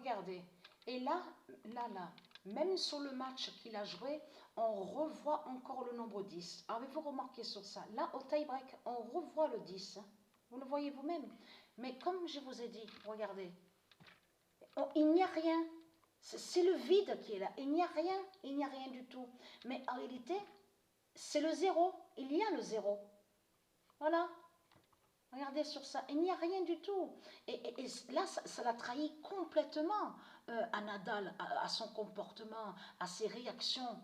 regardez. Et là, même sur le match qu'il a joué, on revoit encore le nombre 10. Avez-vous remarqué sur ça? Là, au tie-break, on revoit le 10. Vous le voyez vous-même. Mais comme je vous ai dit, regardez, il n'y a rien. C'est le vide qui est là. Il n'y a rien du tout. Mais en réalité, c'est le zéro. Il y a le zéro. Voilà. Regardez sur ça, il n'y a rien du tout. Et là, ça l'a trahi complètement à Nadal, à son comportement, à ses réactions,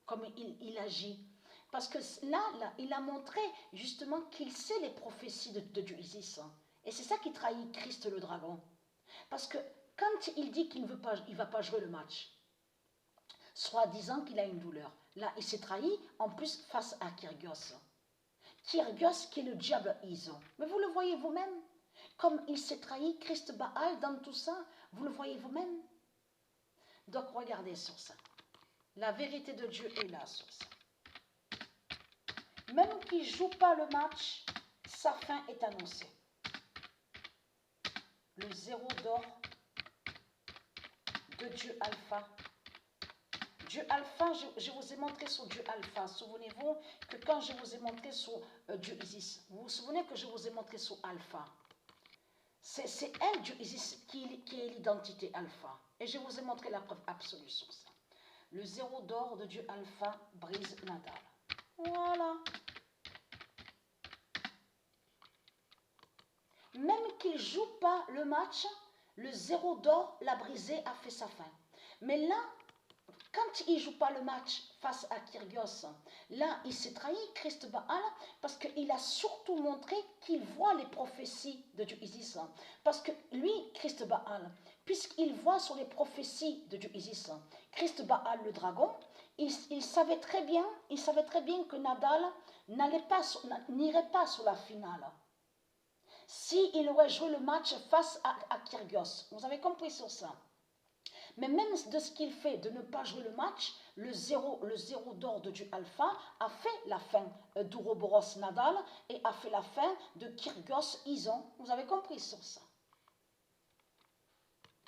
comme il agit. Parce que là, il a montré justement qu'il sait les prophéties de Dieu Isis. Et c'est ça qui trahit Christ le dragon. Parce que quand il dit qu'il ne va pas jouer le match, soit disant qu'il a une douleur, là, il s'est trahi en plus face à Kyrgios. Kyrgios qui est le diable Ison. Mais vous le voyez vous-même. Comme il s'est trahi, Christ Baal dans tout ça, vous le voyez vous-même. Donc regardez sur ça. La vérité de Dieu est là sur ça. Même qu'il ne joue pas le match, sa fin est annoncée. Le zéro d'or de Dieu Alpha. Dieu Alpha, je vous ai montré sur Dieu Alpha. Souvenez-vous que quand je vous ai montré sur Dieu Isis, vous vous souvenez que je vous ai montré sur Alpha. C'est elle, Dieu Isis, qui est l'identité Alpha. Et je vous ai montré la preuve absolue sur ça. Le zéro d'or de Dieu Alpha brise Nadal. Voilà. Même qu'il ne joue pas le match, le zéro d'or l'a brisé, a fait sa fin. Mais là, quand il ne joue pas le match face à Kyrgios, là, il s'est trahi, Christ Baal, parce qu'il a surtout montré qu'il voit les prophéties de Dieu Isis. Parce que lui, Christ Baal, puisqu'il voit sur les prophéties de Dieu Isis, Christ Baal, le dragon, il savait très bien que Nadal n'irait pas sur la finale. S'il aurait joué le match face à Kyrgios. Vous avez compris sur ça? Mais même de ce qu'il fait, de ne pas jouer le match, le zéro d'or de Dieu Alpha a fait la fin d'Ouroboros Nadal et a fait la fin de Kyrgios Ison. Vous avez compris sur ça?